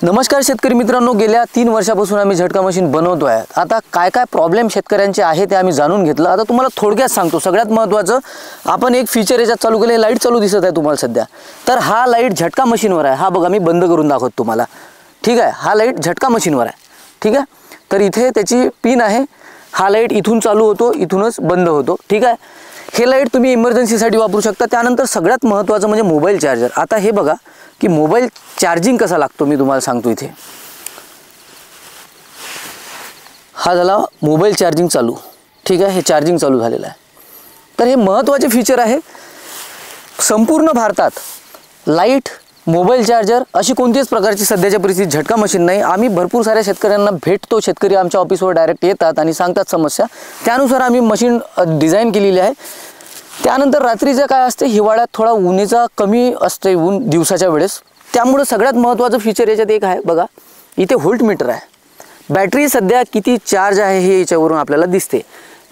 नमस्कार शेतकरी मित्रांनो, गेल्या 3 वर्षापासून आम्ही झटका मशीन बनवतोय। आता काय काय प्रॉब्लेम शेतकऱ्यांचे आहे ते आम्ही जाणून घेतलं। आता तुम्हाला थोडक्यात सांगतो। सगळ्यात महत्त्वाचं, आपण एक फीचर याच्यात चालू केले, लाईट चालू दिसत आहे तुम्हाला सध्या। तर हा लाईट झटका मशीनवर आहे। हा बघा, मी बंद करून दाखवतो तुम्हाला, ठीक आहे। हा लाईट झटका मशीनवर आहे, ठीक आहे। तर इथे त्याची पिन आहे। हा लाईट इथून चालू होतो, इथूनच बंद होतो, ठीक आहे। हे लाईट तुम्ही इमर्जन्सीसाठी वापरू शकता। त्यानंतर सगळ्यात महत्त्वाचं म्हणजे मोबाईल चार्जर। आता हे बघा की मोबाईल चार्जिंग कसा लागतो मी तुम्हाला सांगतो। इथे हा झाला मोबाईल चार्जिंग चालू, ठीक आहे। हे चार्जिंग चालू झालेलं आहे। तर हे महत्त्वाचे फीचर आहे। संपूर्ण भारतात लाईट, मोबाईल चार्जर अशी कोणतीच प्रकारची सध्याच्या परिस्थितीत झटका मशीन नाही। आम्ही भरपूर साऱ्या शेतकऱ्यांना भेटतो। शेतकरी आमच्या ऑफिसवर डायरेक्ट येतात आणि सांगतात समस्या, त्यानुसार आम्ही मशीन डिझाइन केलेली आहे। त्यानंतर रात्रीचं काय असते, हिवाळ्यात थोडा उन्हाचा कमी असते, ऊन दिवसाच्या वेळेस। त्यामुळे सगळ्यात महत्त्वाचं फीचर याच्यात एक आहे बघा, इथे व्होल्ट मीटर आहे। बॅटरी सध्या किती चार्ज आहे हे याच्यावरून आपल्याला दिसते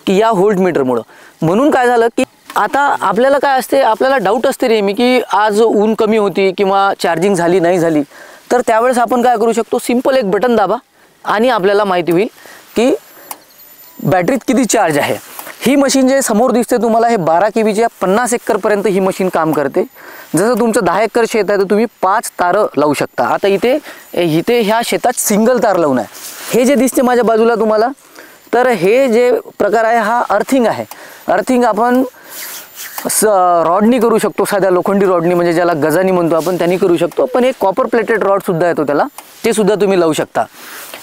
की या व्होल्ट मीटरमुळे। म्हणून काय झालं की आता आपल्याला काय असते, आपल्याला डाऊट असते नेहमी की आज ऊन कमी होती किंवा चार्जिंग झाली नाही झाली। तर त्यावेळेस आपण काय करू शकतो, सिंपल एक बटन दाबा आणि आपल्याला माहिती होईल की बॅटरीत किती चार्ज आहे। ही मशीन जे समोर दिसते तुम्हाला, हे 12 केवीच्या 50 एकरपर्यंत ही मशीन काम करते। जसं तुमचं 10 एकर शेत आहे तर तुम्ही 5 तारं लावू शकता। आता इथे ह्या शेतात सिंगल तार लावून आहे। हे जे दिसते माझ्या बाजूला तुम्हाला, तर हे जे प्रकार आहे हा अर्थिंग आहे। अर्थिंग आपण रॉडनी करू शकतो, साध्या लोखंडी रॉडनी, म्हणजे ज्याला गजानी म्हणतो आपण, त्यांनी करू शकतो। पण एक कॉपर प्लेटेड रॉड सुद्धा येतो त्याला, ते सुद्धा तुम्ही लावू शकता।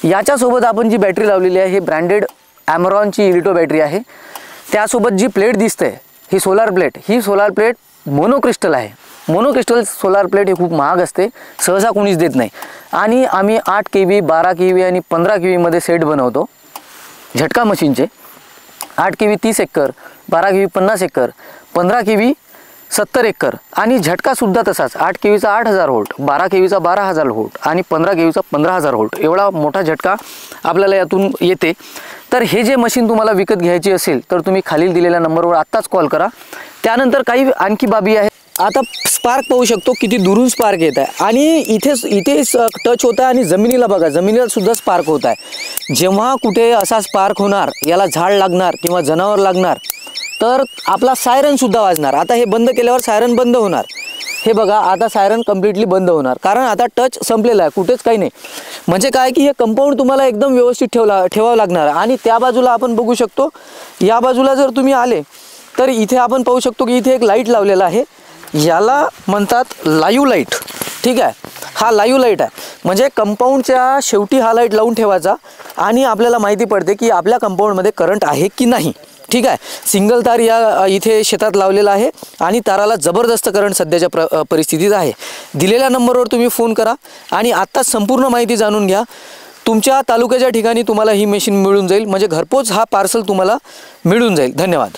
याच्यासोबत आपण जी बॅटरी लावलेली आहे, हे ब्रँडेड ॲमरॉनची इलिटो बॅटरी आहे। त्यासोबत जी प्लेट दिसते ही सोलार प्लेट, ही सोलार प्लेट मोनोक्रिस्टल आहे। मोनोक्रिस्टल सोलार प्लेट हे खूप महाग असते, सहसा कोणीच देत नाही। आणि आम्ही 8 केवी, 12 केवी आणि 15 केवीमध्ये सेट बनवतो झटका मशीनचे। 8 केवी 30 एकर, 12 केवी 50 एकर, 15 केवी 70 एकर आणि झटकासुद्धा तसाच। 8 केवीचा 8000 व्होल्ट, 12 केवीचा 12000 व्होल्ट आणि 15 केवीचा 15000 व्होल्ट, एवढा मोठा झटका आपल्याला यातून येते। तर हे जे मशीन तुम्हाला विकत घ्यायची असेल तर तुम्ही खालील दिलेल्या नंबरवर आत्ताच कॉल करा। त्यानंतर काही आणखी बाबी आहे। आता स्पार्क पाहू शकतो, किती दुरून स्पार्क येत आहे आणि इथे टच होत आहे आणि जमिनीला बघा, जमिनीला सुद्धा स्पार्क होत आहे। जेव्हा कुठे असा स्पार्क होणार, याला झाड लागणार किंवा जनावर लागणार, तर आपला सायरन सुद्धा वाजणार। आता हे बंद केल्यावर सायरन बंद होणार। हे बघा, आता सायरन कम्प्लिटली बंद होणार, कारण आता टच संपलेला आहे, कुठेच काही नाही। म्हणजे काय की हे कंपाऊंड तुम्हाला एकदम व्यवस्थित ठेवावं लागणार। आणि त्या बाजूला आपण बघू शकतो, या बाजूला जर तुम्ही आले तर इथे आपण पाहू शकतो की इथे एक लाईट लावलेला आहे। याला म्हणतात लाईव्ह लाईट, ठीक आहे। हा लाईव्ह लाईट आहे, म्हणजे कंपाऊंडच्या शेवटी हा लाईट लावून ठेवायचा आणि आपल्याला माहिती पडते की आपल्या कंपाऊंडमध्ये करंट आहे की नाही, ठीक आहे। सिंगल तार या इथे शेतात लावलेला आहे आणि ताराला जबरदस्त करंट सध्याच्या परिस्थितीत आहे। दिलेल्या नंबरवर तुम्ही फोन करा आणि आत्ताच संपूर्ण माहिती जाणून घ्या। तुमच्या तालुक्याच्या ठिकाणी तुम्हाला ही मशीन मिळून जाईल, म्हणजे घरपोच हा पार्सल तुम्हाला मिळून जाईल। धन्यवाद।